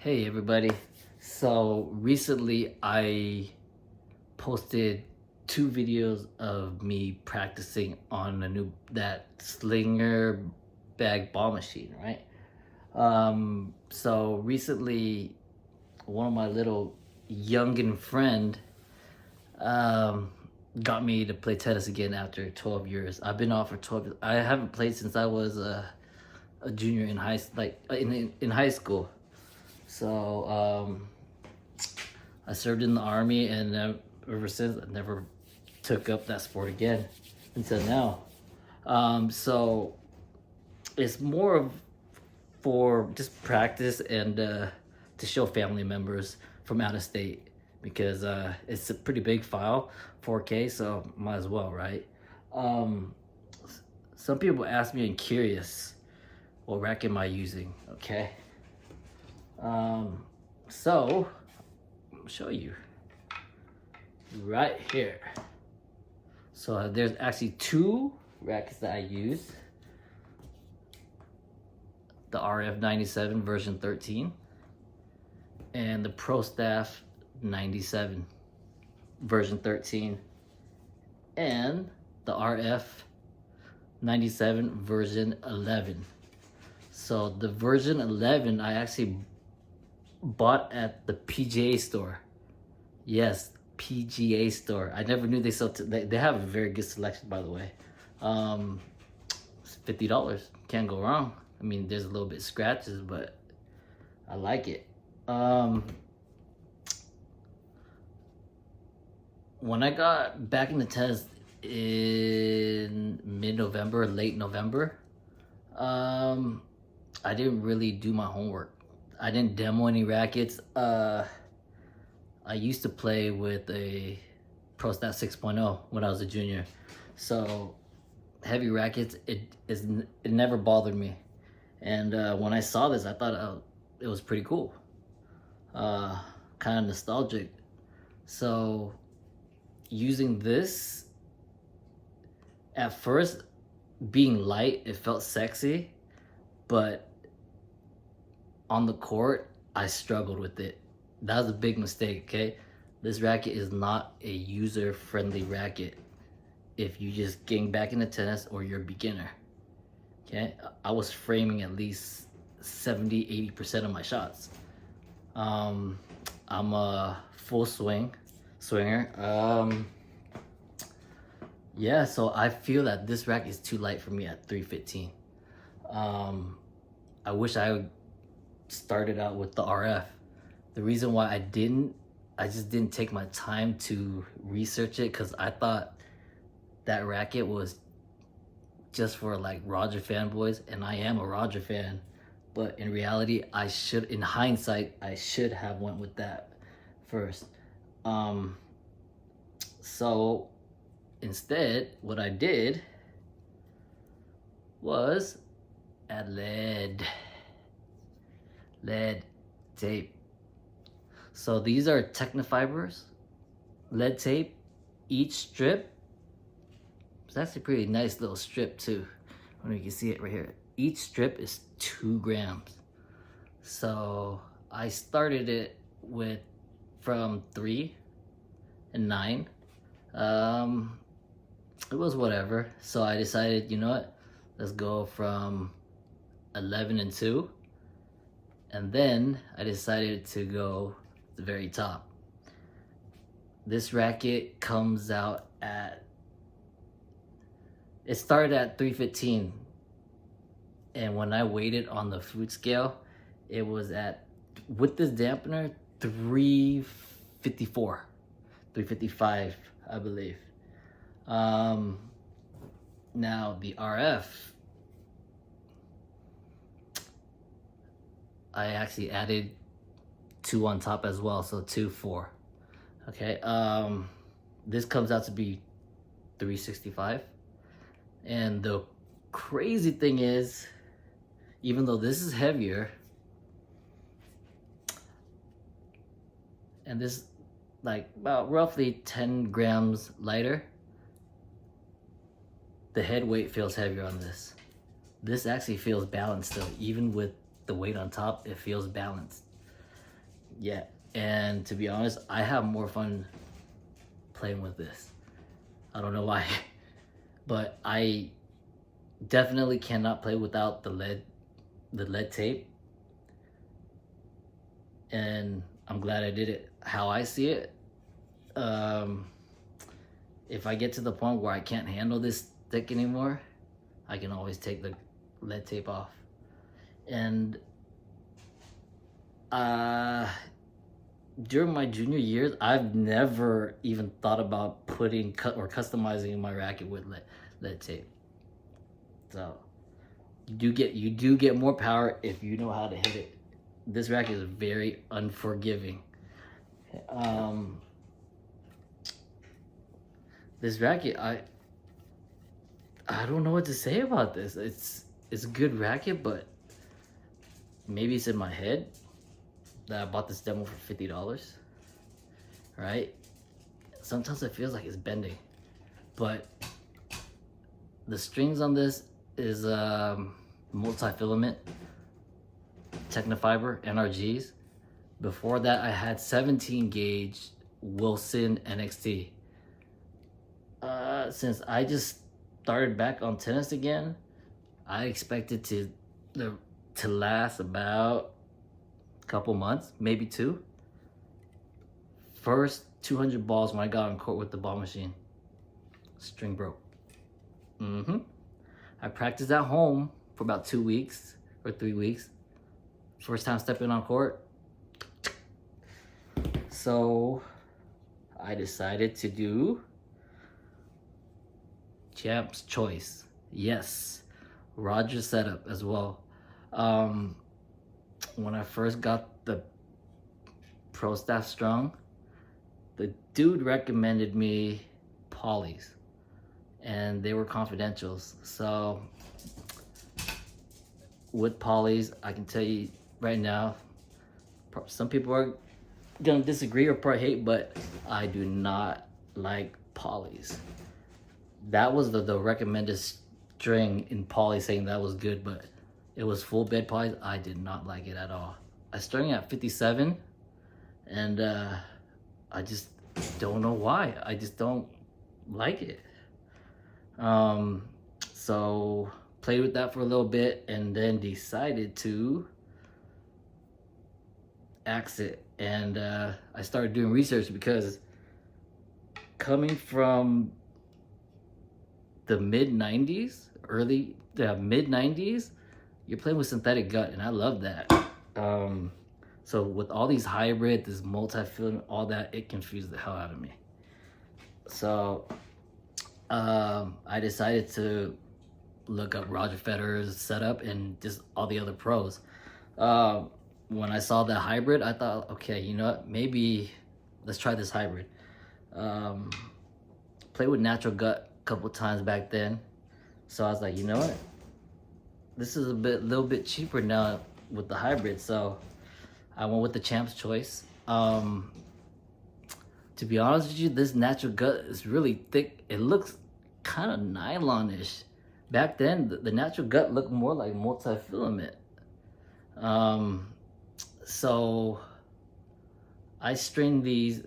Hey everybody. So recently I posted 2 videos of me practicing on that Slinger bag ball machine, right? So recently one of my little youngin' friend um got me to play tennis again after 12 years. I've been off for 12 years. I haven't played since I was a junior in high school. So I served in the army, and ever since I never took up that sport again until now. So it's more of for just practice and to show family members from out of state because it's a pretty big file, 4K, so might as well, right? Um, some people ask me and curious, what racket am I using? Okay. So I'll show you right here. So there's actually 2 rackets that I use. The RF97 version 13 and the Prostaff 97 version 13 and the RF 97 version 11. So the version 11 I actually bought at the PGA store. Yes, PGA store. I never knew they sold. They have a very good selection, by the way. It's $50. Can't go wrong. I mean, there's a little bit of scratches, but I like it. When I got back into tennis in mid-November, late November, I didn't really do my homework. I didn't demo any rackets. I used to play with a Prostaff 6.0 when I was a junior. So heavy rackets, it never bothered me. And when I saw this, I thought it was pretty cool. Kind of nostalgic. So using this, at first, being light, it felt sexy, but on the court, I struggled with it. That was a big mistake, okay? This racket is not a user-friendly racket if you just getting back into tennis or you're a beginner, okay? I was framing at least 70-80% of my shots. I'm a full swinger. Yeah, so I feel that this racket is too light for me at 315. I wish I started out with the RF. The reason why I just didn't take my time to research it because I thought that racket was just for like Roger fanboys, and I am a Roger fan, but in reality, in hindsight, I should have went with that first. So instead, what I did was add lead tape. So these are Technofibers lead tape. Each strip, it's actually a pretty nice little strip too. I don't know if you can see it right here. Each strip is 2 grams. So I started it from 3 and 9. It was whatever. So I decided, you know what? Let's go from 11 and 2. And then I decided to go to the very top. This racket comes out it started at 315. And when I weighed it on the food scale, it was at, with this dampener, 354, 355, I believe. Now the RF, I actually added 2 on top as well, so 2-4. Okay, this comes out to be 365. And the crazy thing is, even though this is heavier, and this like about roughly 10 grams lighter, the head weight feels heavier on this. This actually feels balanced still, even with the weight on top, it feels balanced. Yeah, and to be honest, I have more fun playing with this. I don't know why, but I definitely cannot play without the lead tape, and I'm glad I did it. How I see it, if I get to the point where I can't handle this stick anymore, I can always take the lead tape off. And during my junior years, I've never even thought about putting or customizing my racket with lead tape. So you do get more power if you know how to hit it. This racket is very unforgiving. This racket, I don't know what to say about this. It's a good racket, but maybe it's in my head that I bought this demo for $50, right? Sometimes it feels like it's bending, but the strings on this is multifilament Technofiber NRGs. Before that, I had 17 gauge Wilson NXT. Since I just started back on tennis again, I expected to last about a couple months, maybe 2. First 200 balls when I got on court with the ball machine, string broke. I practiced at home for about 2 weeks or 3 weeks. First time stepping on court. So I decided to do Champ's Choice. Yes, Roger setup as well. When I first got the Prostaff strung, the dude recommended me polys, and they were confidentials. So with polys, I can tell you right now, some people are gonna disagree or probably hate, but I do not like polys. That was the recommended string in poly, saying that was good, but it was full bed polys. I did not like it at all. I strung at 57, and I just don't know why. I just don't like it. So played with that for a little bit, and then decided to axe it. And I started doing research, because coming from the mid-90s, mid-90s, you're playing with synthetic gut, and I love that. So with all these hybrid, this multi-filament, all that, it confused the hell out of me. So I decided to look up Roger Federer's setup and just all the other pros. When I saw that hybrid, I thought, okay, you know what, maybe let's try this hybrid. Played with natural gut a couple times back then, so I was like, you know what, this is little bit cheaper now with the hybrid, so I went with the Champ's Choice. To be honest with you, this natural gut is really thick. It looks kind of nylon-ish. Back then, the natural gut looked more like multi-filament. So I string these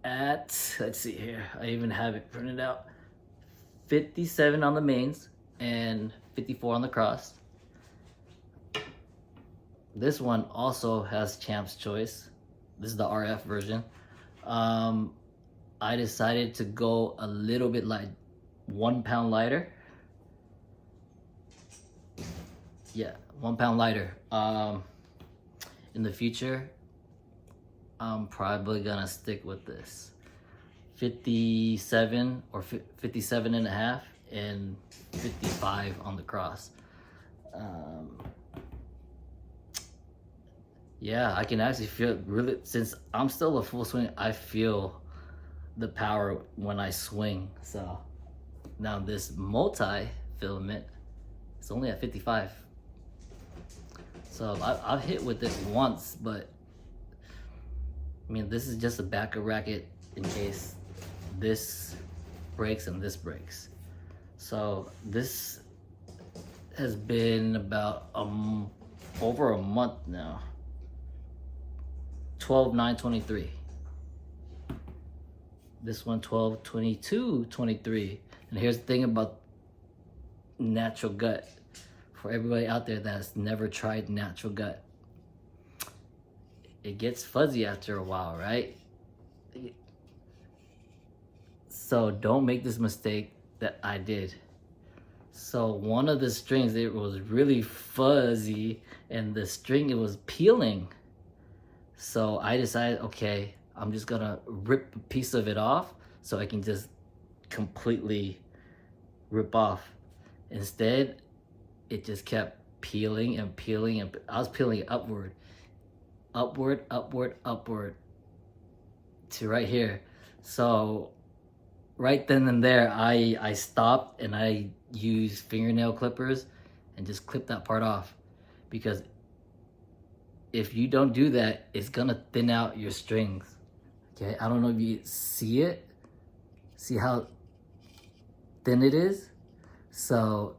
at, let's see here, I even have it printed out, 57 on the mains and 54 on the cross. This one also has Champ's Choice. This is the RF version. I decided to go a little bit like 1 pound lighter. Yeah, 1 pound lighter. In the future, I'm probably gonna stick with this 57 or 57 and a half and 55 on the cross. Yeah, I can actually feel really, since I'm still a full swing, I feel the power when I swing. So now this multi-filament, it's only at 55. So I've hit with it once, but I mean, this is just a backup racket in case this breaks and this breaks. So this has been about over a month now. 12/9/23. This one 12/22/23. And here's the thing about natural gut. For everybody out there that's never tried natural gut, it gets fuzzy after a while, right? So don't make this mistake that I did. So one of the strings, it was really fuzzy, and the string, it was peeling. So I decided, okay, I'm just gonna rip a piece of it off so I can just completely rip off. Instead, it just kept peeling and peeling, and I was peeling upward to right here. So right then and there, I stopped and I used fingernail clippers and just clipped that part off, because if you don't do that, it's gonna thin out your strings. Okay, I don't know if you see it. See how thin it is? So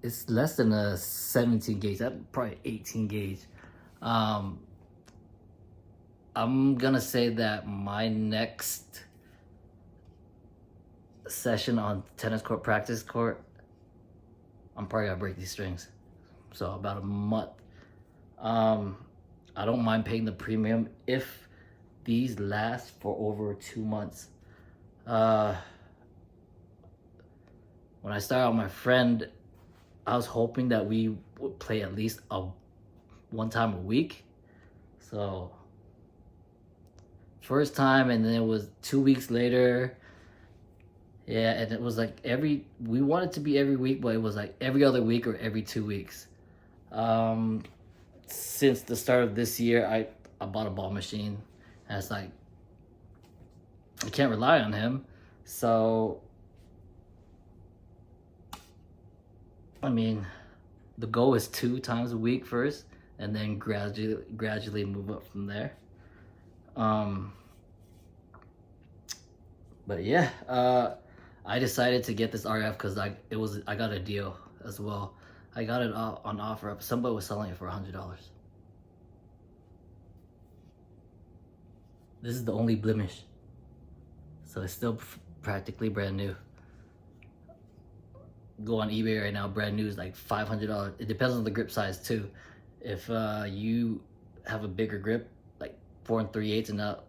it's less than a 17 gauge. That's probably 18 gauge. I'm gonna say that my next session on tennis court, practice court, I'm probably gonna break these strings. So about a month. I don't mind paying the premium if these last for over 2 months. When I started with my friend, I was hoping that we would play at least one time a week. So first time, and then it was 2 weeks later. Yeah, and it was like we wanted to be every week, but it was like every other week or every 2 weeks. Since the start of this year, I bought a ball machine, and it's like, I can't rely on him. So, I mean, the goal is 2 times a week first, and then gradually move up from there. But yeah, I decided to get this RF because I got a deal as well. I got it on offer. Somebody was selling it for $100. This is the only blemish, so it's still practically brand new. Go on eBay right now, brand new is like $500. It depends on the grip size too. If you have a bigger grip, like 4 3/8 and up,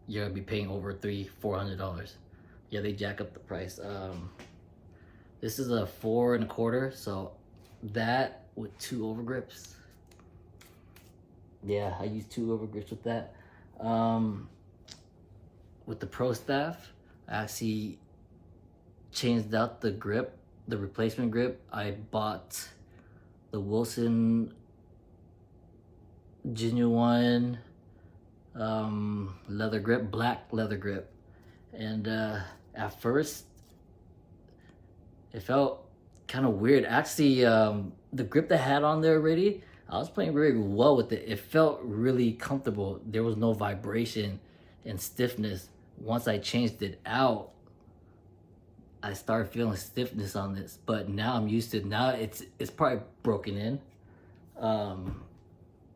you're gonna be paying over $400. Yeah, they jack up the price. This is a 4 1/4, so that with 2 overgrips. Yeah, I use 2 overgrips with that. With the Prostaff, I actually changed out the grip, the replacement grip. I bought the Wilson genuine leather grip, black leather grip. And at first, it felt kind of weird. Actually, the grip that I had on there already, I was playing very well with it. It felt really comfortable. There was no vibration and stiffness. Once I changed it out, I started feeling stiffness on this. But now I'm used to it. Now it's probably broken in.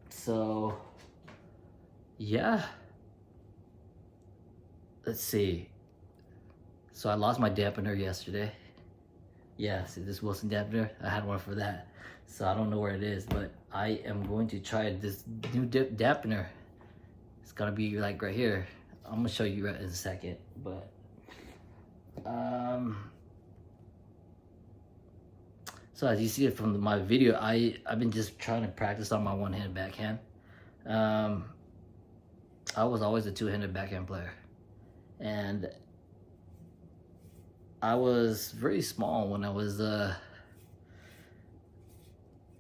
So yeah. Let's see. So I lost my dampener yesterday. Yeah, see this Wilson dampener? I had one for that. So I don't know where it is, but I am going to try this new dampener. It's gonna be like right here. I'm gonna show you right in a second, but so as you see it from my video, I've been just trying to practice on my one-hand backhand. I was always a two-handed backhand player, and I was very small when I was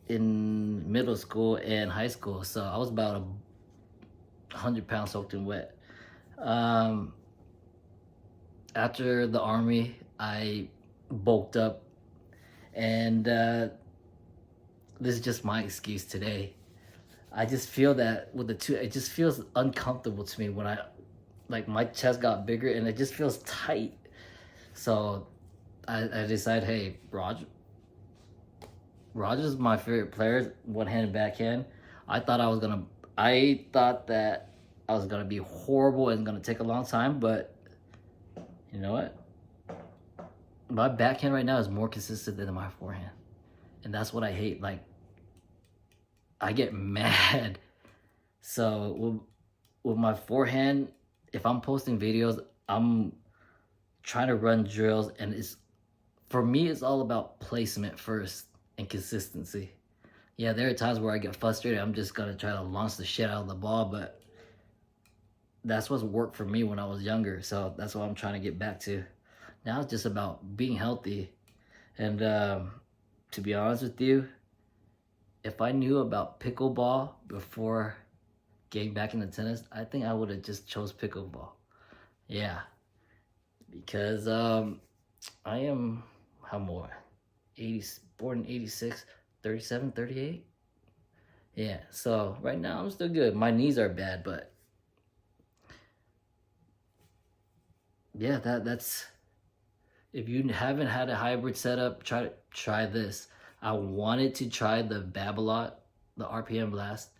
in middle school and high school, so I was about 100 pounds soaking wet. After the Army, I bulked up, and this is just my excuse today. I just feel that with the two, it just feels uncomfortable to me when my chest got bigger and it just feels tight. So I decided, hey, Roger's my favorite player, one-handed backhand. I thought that I was gonna be horrible and gonna take a long time, but you know what? My backhand right now is more consistent than my forehand. And that's what I hate. Like, I get mad. So with my forehand, if I'm posting videos, I'm trying to run drills, and for me, it's all about placement first and consistency. Yeah, there are times where I get frustrated. I'm just gonna try to launch the shit out of the ball, but that's what's worked for me when I was younger. So that's what I'm trying to get back to. Now it's just about being healthy. And to be honest with you, if I knew about pickleball before getting back into tennis, I think I would have just chose pickleball. Yeah, because I am, how more? 80, born in 86, 37, 38. Yeah, so right now I'm still good. My knees are bad, but yeah, that's, if you haven't had a hybrid setup, try this. I wanted to try the Babolat, the RPM Blast,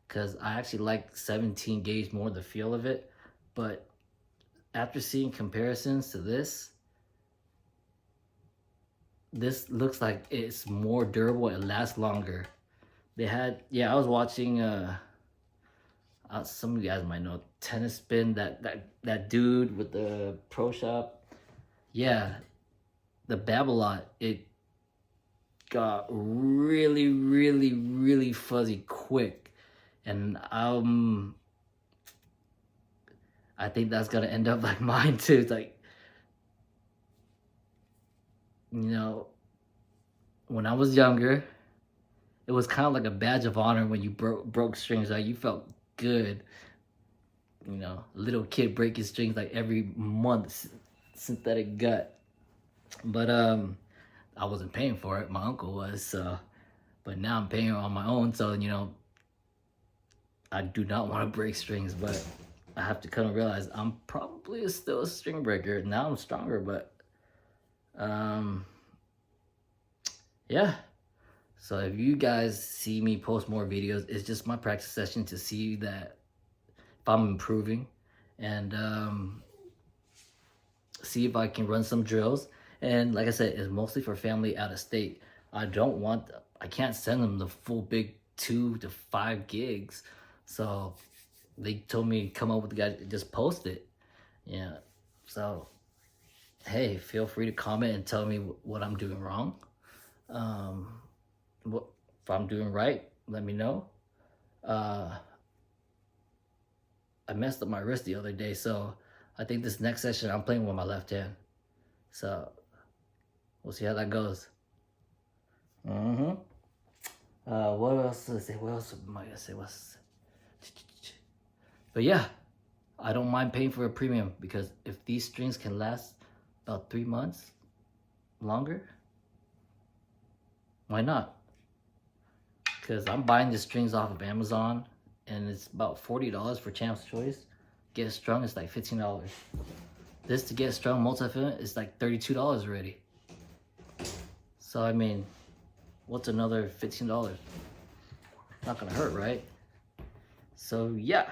because I actually like 17 gauge more, the feel of it. But after seeing comparisons to this looks like it's more durable and lasts longer. They had, yeah, I was watching, some of you guys might know, Tennis Spin, that dude with the Pro Shop. Yeah, the Babolat, it got really, really, really fuzzy quick. And I think that's gonna end up like mine too. It's like, you know, when I was younger, it was kind of like a badge of honor when you broke strings. Like, you felt good. You know, little kid breaking strings like every month, synthetic gut. But I wasn't paying for it. My uncle was. So, but now I'm paying on my own. So, you know, I do not want to break strings, but I have to kind of realize I'm probably still a string breaker. Now I'm stronger, but yeah. So if you guys see me post more videos, it's just my practice session to see that if I'm improving, and see if I can run some drills. And like I said, it's mostly for family out of state. I can't send them the full big 2 to 5 gigs. So they told me come up with the guy, just post it. Yeah. So hey, feel free to comment and tell me what I'm doing wrong. If I'm doing right, let me know. I messed up my wrist the other day, so I think this next session I'm playing with my left hand. So we'll see how that goes. What else did I say? What else am I gonna say? But yeah, I don't mind paying for a premium, because if these strings can last about 3 months longer, why not? Because I'm buying the strings off of Amazon, and it's about $40 for Champ's Choice. Get it strung, it's like $15. This to get strung multifilament is like $32 already. So I mean, what's another $15? Not gonna hurt, right? So yeah.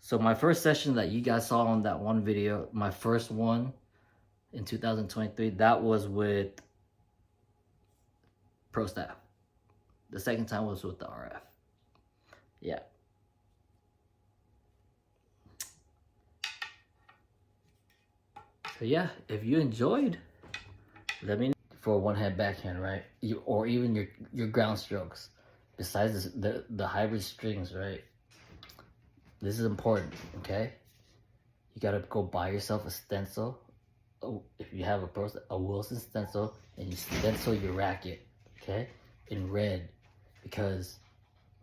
So my first session that you guys saw on that one video, my first one in 2023, that was with Prostaff. The second time was with the RF. Yeah. So yeah, if you enjoyed, let me know. For one hand backhand, right? Or even your ground strokes. Besides the hybrid strings, right? This is important, okay? You gotta go buy yourself a stencil. Oh, if you have a Wilson stencil, and you stencil your racket, okay, in red, because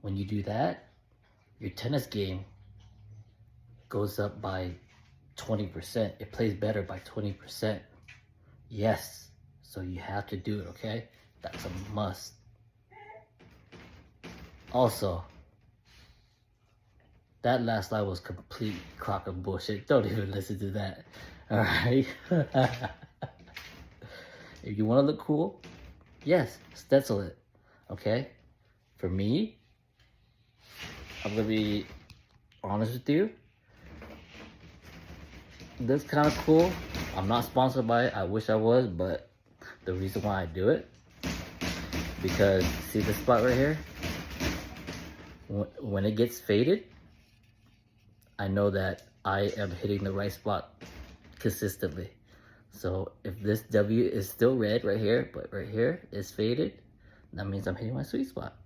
when you do that, your tennis game goes up by 20%. It plays better by 20%. Yes, so you have to do it, okay? That's a must. Also, that last line was complete crock of bullshit. Don't even listen to that. All right. If you want to look cool, yes, stencil it. Okay. For me, I'm gonna be honest with you, this kind of cool. I'm not sponsored by it. I wish I was, but the reason why I do it, because see this spot right here? When it gets faded, I know that I am hitting the right spot consistently. So if this W is still red right here, but right here is faded, that means I'm hitting my sweet spot.